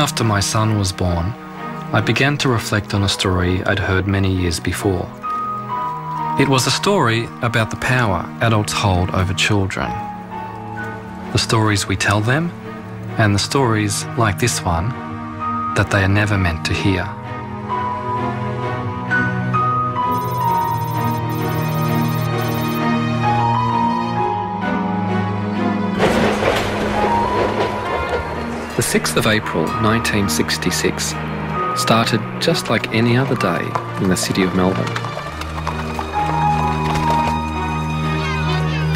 after my son was born, I began to reflect on a story I'd heard many years before. It was a story about the power adults hold over children. The stories we tell them, and the stories, like this one, that they are never meant to hear. The 6th of April 1966 started just like any other day in the city of Melbourne.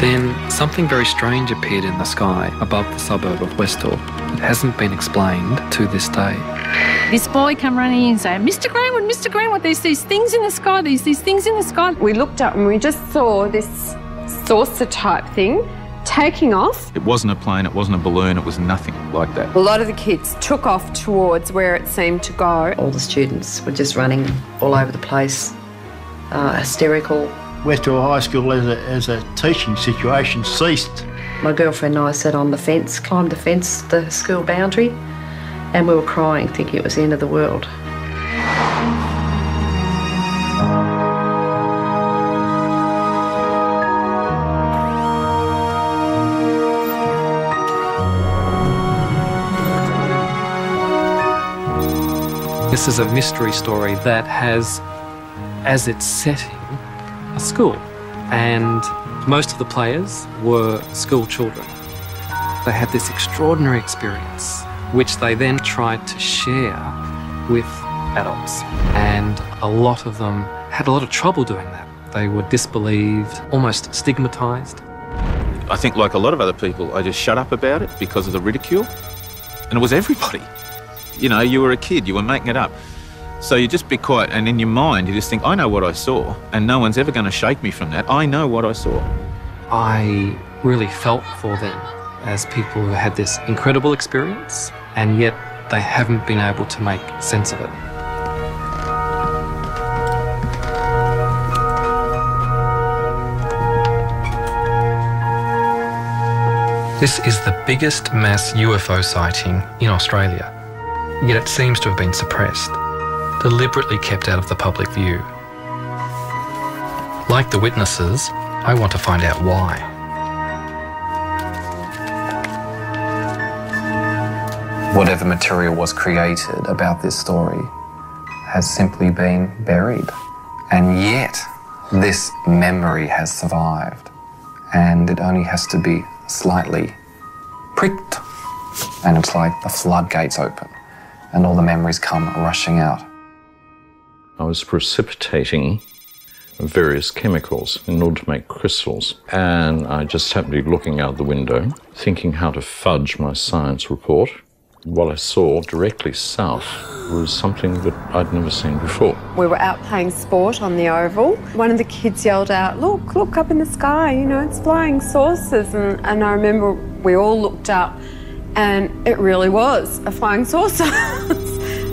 Then something very strange appeared in the sky above the suburb of Westall. It hasn't been explained to this day. This boy came running in and said, Mr. Greenwood, there's these things in the sky, these things in the sky. We looked up and we just saw this saucer type thing taking off. It wasn't a plane, it wasn't a balloon, it was nothing like that. A lot of the kids took off towards where it seemed to go. All the students were just running all over the place, hysterical. Westall High School as a teaching situation ceased. My girlfriend and I sat on the fence, climbed the fence, the school boundary, and we were crying, thinking it was the end of the world. This is a mystery story that has, as its setting, a school, and most of the players were school children. They had this extraordinary experience, which they then tried to share with adults, and a lot of them had a lot of trouble doing that. They were disbelieved, almost stigmatised. I think, like a lot of other people, I just shut up about it because of the ridicule, and it was everybody. You know, you were a kid, you were making it up. So you just be quiet, and in your mind you just think, I know what I saw, and no one's ever going to shake me from that. I know what I saw. I really felt for them as people who had this incredible experience, and yet they haven't been able to make sense of it. This is the biggest mass UFO sighting in Australia, yet it seems to have been suppressed, deliberately kept out of the public view. Like the witnesses, I want to find out why. Whatever material was created about this story has simply been buried. And yet, this memory has survived. And it only has to be slightly pricked. And it's like the floodgates open and all the memories come rushing out. I was precipitating various chemicals in order to make crystals, and I just happened to be looking out the window, thinking how to fudge my science report. What I saw directly south was something that I'd never seen before. We were out playing sport on the oval. One of the kids yelled out, look up in the sky, you know, it's flying saucers. And I remember we all looked up, and it really was a flying saucer.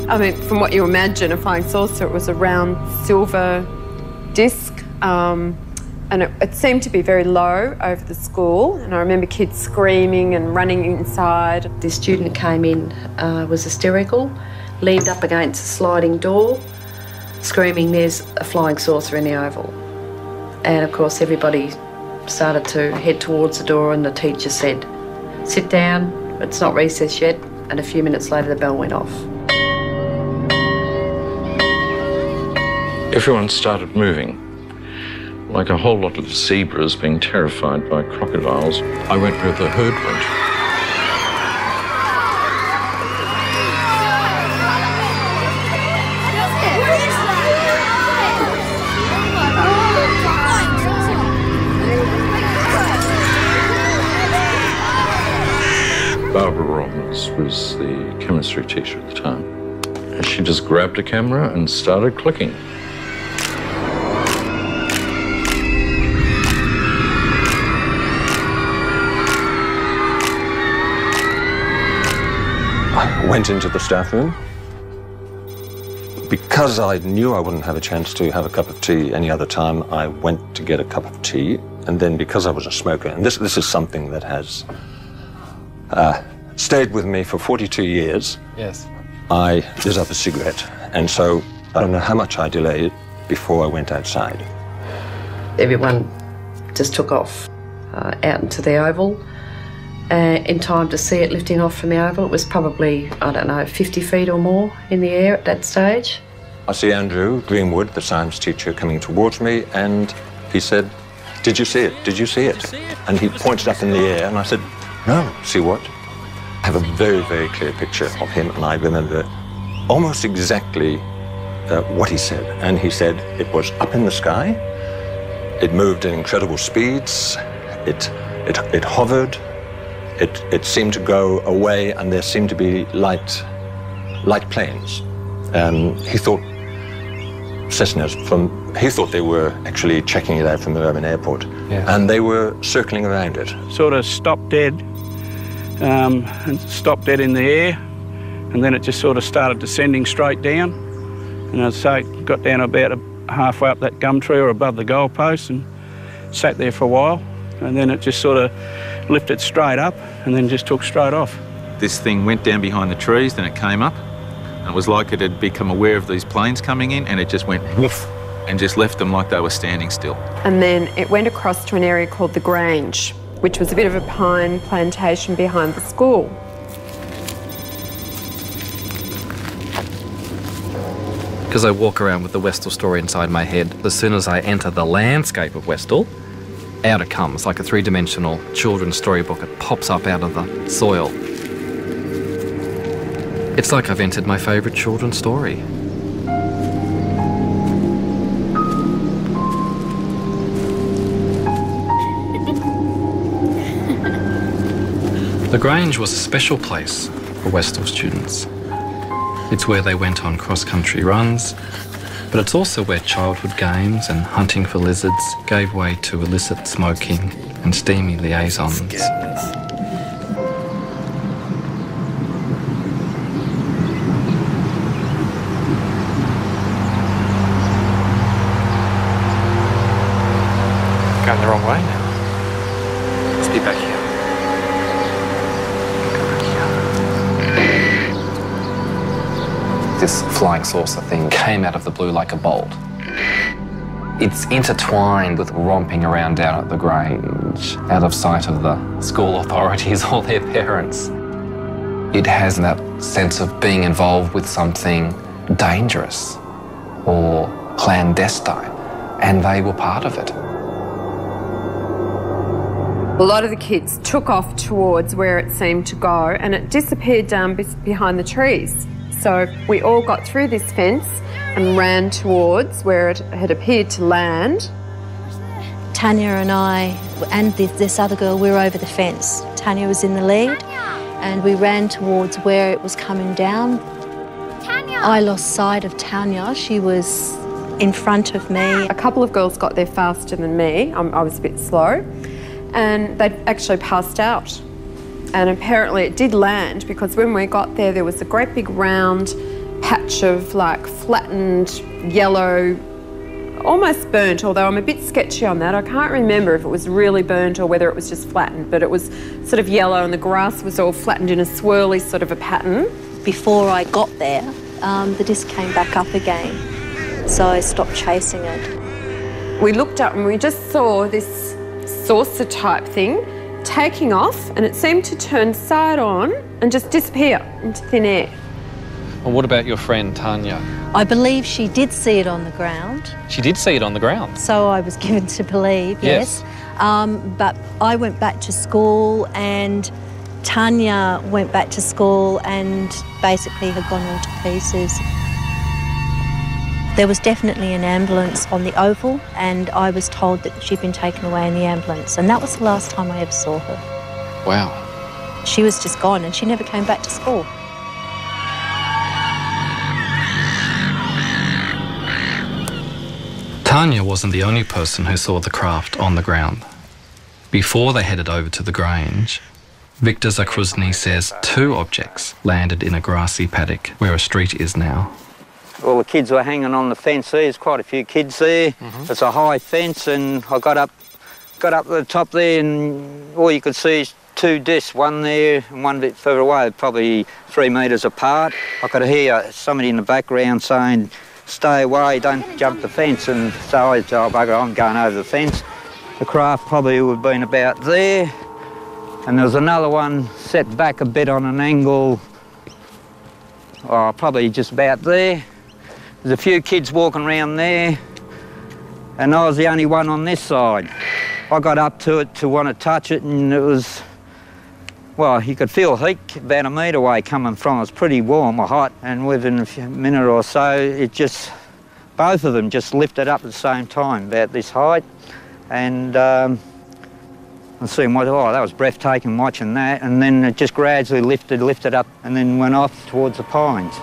I mean, from what you imagine, a flying saucer, it was a round silver disc, and it seemed to be very low over the school, and I remember kids screaming and running inside. This student came in, was hysterical, leaned up against a sliding door, screaming, there's a flying saucer in the oval. And of course everybody started to head towards the door, and the teacher said, sit down, it's not recess yet, and a few minutes later the bell went off. Everyone started moving, like a whole lot of zebras being terrified by crocodiles. I went where the herd went. Barbara Robbins was the chemistry teacher at the time. And she just grabbed a camera and started clicking. I went into the staff room. Because I knew I wouldn't have a chance to have a cup of tea any other time, I went to get a cup of tea. And then because I was a smoker, and this is something that has stayed with me for 42 years. Yes. I lit up a cigarette, and so I don't know how much I delayed before I went outside. Everyone just took off out into the oval. In time to see it lifting off from the oval, it was probably, I don't know, 50 feet or more in the air at that stage. I see Andrew Greenwood, the science teacher, coming towards me, and he said, "Did you see it? Did you see it?" And he pointed up in the air, and I said, "No, see what?" I have a very, very clear picture of him, and I remember almost exactly what he said. And he said it was up in the sky, it moved at incredible speeds, it hovered, it seemed to go away, and there seemed to be light planes. He thought Cessnas he thought they were actually checking it out from the Melbourne airport, and they were circling around it. Sort of stopped dead, and stopped dead in the air, and then it just sort of started descending straight down. And I'd say it got down about halfway up that gum tree or above the goalpost and sat there for a while, and then it just sort of lifted straight up and then just took straight off. This thing went down behind the trees, then it came up, and it was like it had become aware of these planes coming in, and it just went woof and just left them like they were standing still. And then it went across to an area called the Grange, which was a bit of a pine plantation behind the school. Because I walk around with the Westall story inside my head, as soon as I enter the landscape of Westall, out it comes like a three-dimensional children's storybook. It pops up out of the soil. It's like I've entered my favourite children's story. The Grange was a special place for Westall students. It's where they went on cross-country runs, but it's also where childhood games and hunting for lizards gave way to illicit smoking and steamy liaisons. Going the wrong way now. Let's be back here. This flying saucer thing came out of the blue like a bolt. It's intertwined with romping around down at the Grange, out of sight of the school authorities or their parents. It has that sense of being involved with something dangerous or clandestine, and they were part of it. A lot of the kids took off towards where it seemed to go, and it disappeared down behind the trees. So we all got through this fence and ran towards where it had appeared to land. Tanya and I and this other girl, we were over the fence. Tanya was in the lead, and we ran towards where it was coming down. Tanya! I lost sight of Tanya. She was in front of me. A couple of girls got there faster than me. I was a bit slow, and they actually passed out. And apparently it did land, because when we got there, there was a great big round patch of like flattened yellow, almost burnt, although I'm a bit sketchy on that. I can't remember if it was really burnt or whether it was just flattened, but it was sort of yellow, and the grass was all flattened in a swirly sort of a pattern. Before I got there, the disc came back up again, so I stopped chasing it. We looked up and we just saw this saucer type thing taking off, and it seemed to turn side on and just disappear into thin air. Well, what about your friend Tanya? I believe she did see it on the ground. She did see it on the ground? So I was given to believe, yes. But I went back to school, and Tanya went back to school and basically had gone all to pieces. There was definitely an ambulance on the oval, and I was told that she'd been taken away in the ambulance, and that was the last time I ever saw her. Wow. She was just gone, and she never came back to school. Tanya wasn't the only person who saw the craft on the ground. Before they headed over to the Grange, Victor Zakruzny says 2 objects landed in a grassy paddock where a street is now. Well, the kids were hanging on the fence there. There's quite a few kids there. It's a high fence, and I got up Got up to the top there and all you could see is two discs, one there and one a bit further away, probably 3 metres apart. I could hear somebody in the background saying, "Stay away, don't jump the fence." And so I said, "Oh, bugger, I'm going over the fence." The craft probably would have been about there. And there was another one set back a bit on an angle, probably just about there. There's a few kids walking around there, and I was the only one on this side. I got up to it to want to touch it, and it was, well, you could feel heat about a metre away coming from it. It was pretty warm or hot, and within a minute or so, it just, both of them just lifted up at the same time, about this height. And I seen, oh, that was breathtaking watching that, and then it just gradually lifted up, and then went off towards the pines.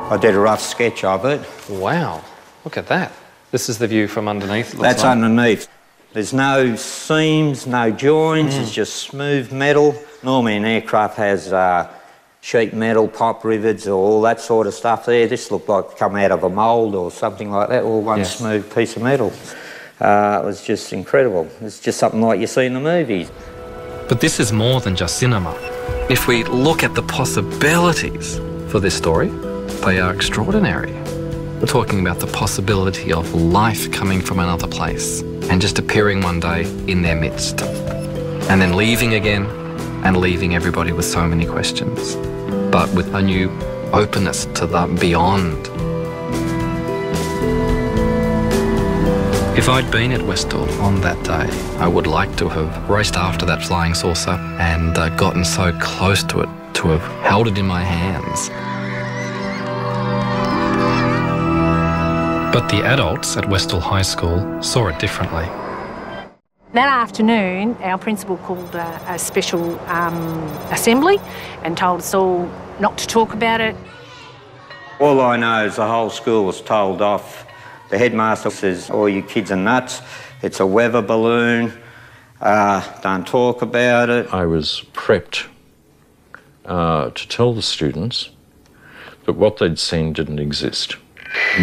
I did a rough sketch of it. Wow, look at that. This is the view from underneath. That's like underneath. There's no seams, no joints, it's just smooth metal. Normally an aircraft has sheet metal, pipe rivets, or all that sort of stuff there. This looked like come out of a mould or something like that, all one smooth piece of metal. It was just incredible. It's just something like you see in the movies. But this is more than just cinema. If we look at the possibilities for this story, they are extraordinary. We're talking about the possibility of life coming from another place and just appearing one day in their midst, and then leaving again and leaving everybody with so many questions, but with a new openness to the beyond. If I'd been at Westall on that day, I would like to have raced after that flying saucer and gotten so close to it, to have held it in my hands. But the adults at Westall High School saw it differently. That afternoon, our principal called a special assembly and told us all not to talk about it. All I know is the whole school was told off. The headmaster says, "Oh, you kids are nuts. It's a weather balloon. Don't talk about it." I was prepped to tell the students that what they'd seen didn't exist.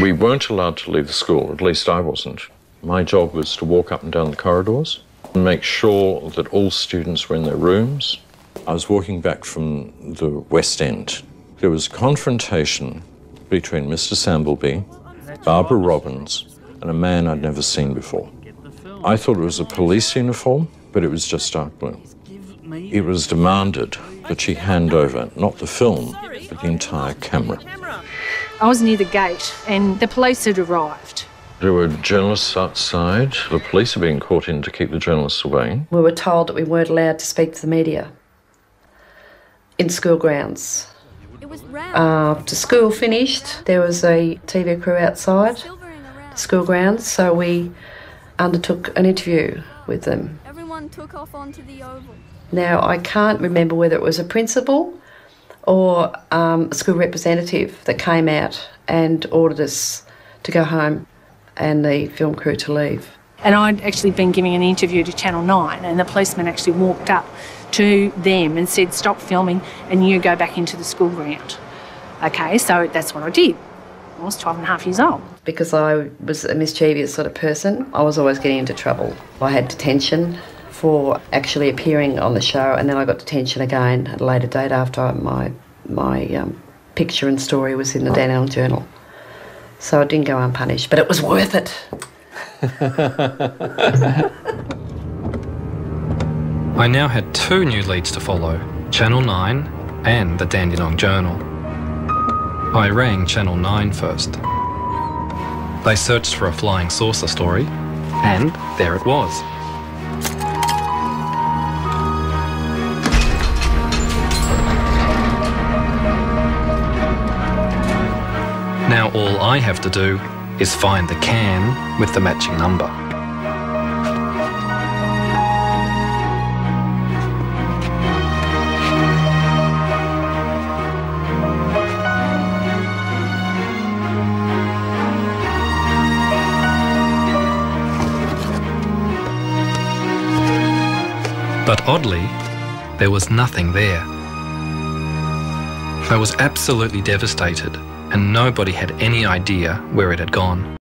We weren't allowed to leave the school, at least I wasn't. My job was to walk up and down the corridors and make sure that all students were in their rooms. I was walking back from the West End. There was a confrontation between Mr. Sambleby, Barbara Robbins, and a man I'd never seen before. I thought it was a police uniform, but it was just dark blue. It was demanded that she hand over not the film, but the entire camera. I was near the gate and the police had arrived. There were journalists outside. The police are being called in to keep the journalists away. We were told that we weren't allowed to speak to the media in school grounds. After school finished, there was a TV crew outside the school grounds, so we undertook an interview with them. Everyone took off onto the oval. Now, I can't remember whether it was a principal or a school representative that came out and ordered us to go home and the film crew to leave. And I'd actually been giving an interview to Channel 9 and the policeman actually walked up to them and said, "Stop filming and you go back into the school ground." Okay, so that's what I did. I was 12 and a half years old. Because I was a mischievous sort of person, I was always getting into trouble. I had detention for actually appearing on the show, and then I got detention again at a later date after my picture and story was in the Dandenong Journal. So I didn't go unpunished, but it was worth it. I now had 2 new leads to follow, Channel 9 and the Dandenong Journal. I rang Channel 9 first. They searched for a flying saucer story, and there it was. Now all I have to do is find the can with the matching number. But oddly, there was nothing there. I was absolutely devastated, and nobody had any idea where it had gone.